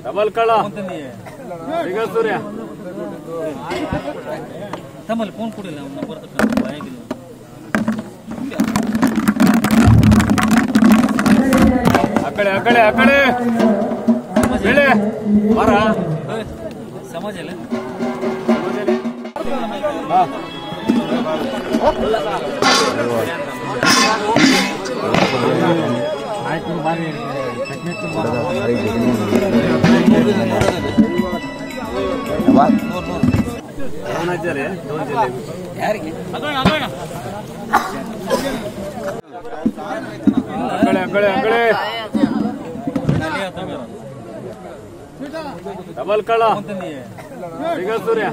Double ಕಳ ಈಗ ಸೂರ್ಯ ತಮ್ಮಲ್ಲಿ ಫೋನ್ ಕೊಡಿಲ್ಲ ನಂಬರ್ ಬಾಯಾಗಿಲ್ಲ ಆ ಕಡೆ ಹೇಳಿ ಮರ ಸಮಾಜ ಅಲ್ಲ ಡಬಲ್ ಕಳ ಈಗ ಸೂರ್ಯ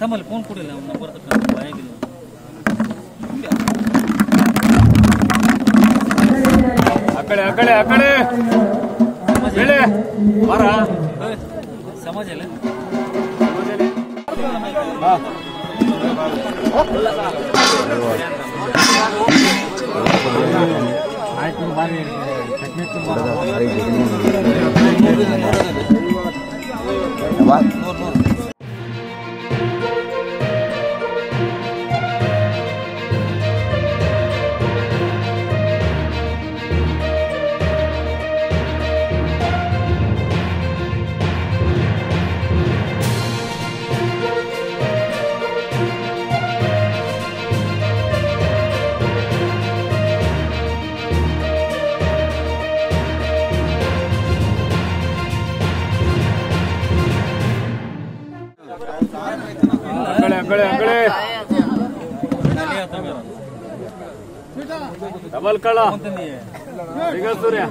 ತಮ್ಮಲ್ಲಿ ಫೋನ್ ಕೊಡಿಲ್ಲ ನಂಬರ್ ಬಾಯಾಗಿಲ್ಲ ಆ ಕಡೆ ಹೇಳಿ ಮರ ಸಮಾಜ ಅಲ್ಲ ಡಬಲ್ ಕಳ ಈಗ ಸೂರ್ಯ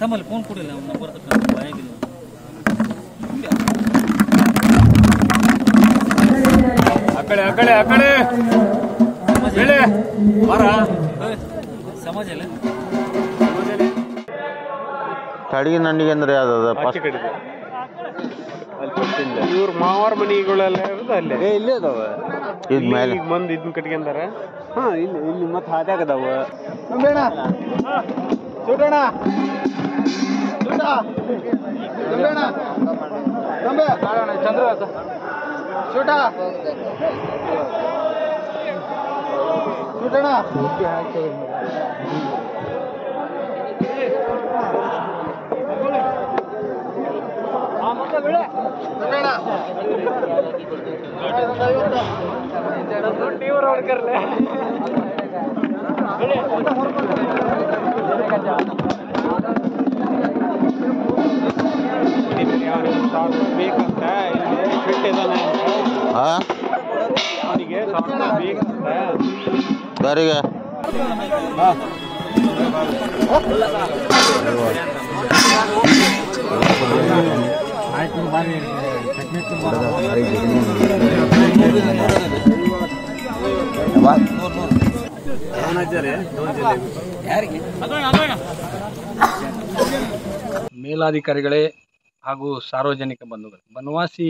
ತಮ್ಮಲ್ಲಿ ಫೋನ್ ಕೊಡಿಲ್ಲ ನಂಬರ್ ಬಾಯಾಗಿಲ್ಲ ಆ ಕಡೆ ಹೇಳಿ ಮರ ಸಮಾಜ ಅಲ್ಲ ಕಡಿಗೆ ನಂಡಿಗೆ ಅಂದ್ರೆ ಯಾವ್ದು ಇವ್ರ ಮಾವಾರ ಮನಿಗಳೆಲ್ಲ ಇರೋದು ಅಲ್ಲೇ ಇಲ್ಲೇ ಅದಾವ ಇದ್ ಮೇಲೆ ಈಗ ಮಂದಿ ಇದನ್ನ ಕಟ್ಕೊಂಡಾರ ಹಾ ಇಲ್ಲಿ ಮತ್ತೆ ಹಾದ್ಯಾಗ ಅದಾವ ಬೇಡ ಸುಡೋಣ ಚಂದ್ರ ಸುಟ ಸುಡೋಣ ಬೇಕಂತ ಅವನಿಗೆ ಬೇಕಂತ ಯಾರಿಗೆ ಮೇಲಾಧಿಕಾರಿಗಳೇ ಹಾಗೂ ಸಾರ್ವಜನಿಕ ಬಂಧುಗಳು, ಬನವಾಸಿ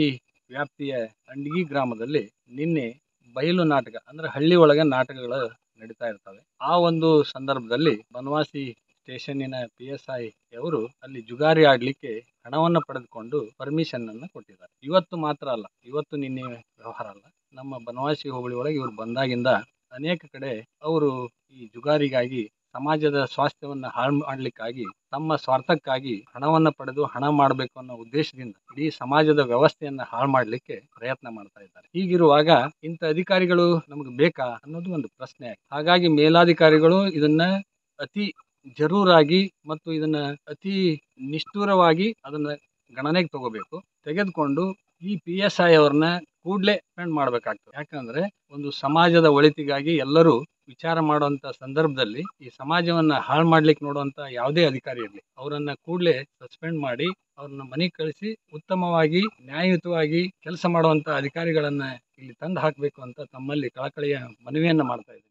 ವ್ಯಾಪ್ತಿಯ ಅಂಡಗಿ ಗ್ರಾಮದಲ್ಲಿ ನಿನ್ನೆ ಬಯಲು ನಾಟಕ ಅಂದ್ರೆ ಹಳ್ಳಿ ಒಳಗೆ ನಾಟಕಗಳು ನಡೀತಾ ಇರ್ತವೆ. ಆ ಒಂದು ಸಂದರ್ಭದಲ್ಲಿ ಬನವಾಸಿ ಸ್ಟೇಷನ್ನಿನ PSI ಅವರು ಅಲ್ಲಿ ಜುಗಾರಿ ಆಡ್ಲಿಕ್ಕೆ ಹಣವನ್ನು ಪಡೆದುಕೊಂಡು ಪರ್ಮಿಷನ್ ಅನ್ನು ಕೊಟ್ಟಿದ್ದಾರೆ. ಇವತ್ತು ಮಾತ್ರ ಅಲ್ಲ, ಇವತ್ತು ನಿನ್ನೆ ವ್ಯವಹಾರ ಅಲ್ಲ, ನಮ್ಮ ಬನವಾಸಿ ಹೋಬಳಿ ಒಳಗೆ ಇವರು ಬಂದಾಗಿಂದ ಅನೇಕ ಕಡೆ ಅವರು ಈ ಜುಗಾರಿಗಾಗಿ ಸಮಾಜದ ಸ್ವಾಸ್ಥ್ಯವನ್ನ ಹಾಳು ಮಾಡ್ಲಿಕ್ಕಾಗಿ ತಮ್ಮ ಸ್ವಾರ್ಥಕ್ಕಾಗಿ ಹಣವನ್ನ ಪಡೆದು ಹಣ ಮಾಡಬೇಕು ಅನ್ನೋ ಉದ್ದೇಶದಿಂದ ಇಡೀ ಸಮಾಜದ ವ್ಯವಸ್ಥೆಯನ್ನ ಹಾಳು ಮಾಡ್ಲಿಕ್ಕೆ ಪ್ರಯತ್ನ ಮಾಡ್ತಾ ಇದ್ದಾರೆ. ಹೀಗಿರುವಾಗ ಇಂಥ ಅಧಿಕಾರಿಗಳು ನಮಗೆ ಬೇಕಾ ಅನ್ನೋದು ಒಂದು ಪ್ರಶ್ನೆ. ಹಾಗಾಗಿ ಮೇಲಾಧಿಕಾರಿಗಳು ಇದನ್ನ ಅತಿ ಜರೂರಾಗಿ ಮತ್ತು ಇದನ್ನ ಅತಿ ನಿಷ್ಠೂರವಾಗಿ ಅದನ್ನ ಗಣನೆಗೆ ತಗೋಬೇಕು. ತೆಗೆದುಕೊಂಡು ಈ PSI ಅವ್ರನ್ನ ಕೂಡಲೇ ಸಸ್ಪೆಂಡ್ ಮಾಡ್ಬೇಕಾಗ್ತದೆ. ಯಾಕಂದ್ರೆ ಒಂದು ಸಮಾಜದ ಒಳಿತಿಗಾಗಿ ಎಲ್ಲರೂ ವಿಚಾರ ಮಾಡುವಂತ ಸಂದರ್ಭದಲ್ಲಿ ಈ ಸಮಾಜವನ್ನ ಹಾಳು ಮಾಡ್ಲಿಕ್ಕೆ ನೋಡುವಂತ ಯಾವುದೇ ಅಧಿಕಾರಿ ಇರಲಿ ಅವರನ್ನ ಕೂಡಲೇ ಸಸ್ಪೆಂಡ್ ಮಾಡಿ ಅವ್ರನ್ನ ಮನೆಗೆ ಕಳಿಸಿ ಉತ್ತಮವಾಗಿ ನ್ಯಾಯಯುತವಾಗಿ ಕೆಲಸ ಮಾಡುವಂತ ಅಧಿಕಾರಿಗಳನ್ನ ಇಲ್ಲಿ ತಂದು ಹಾಕಬೇಕು ಅಂತ ತಮ್ಮಲ್ಲಿ ಕಳಕಳಿಯ ಮನವಿಯನ್ನ ಮಾಡ್ತಾ ಇದ್ದೀನಿ.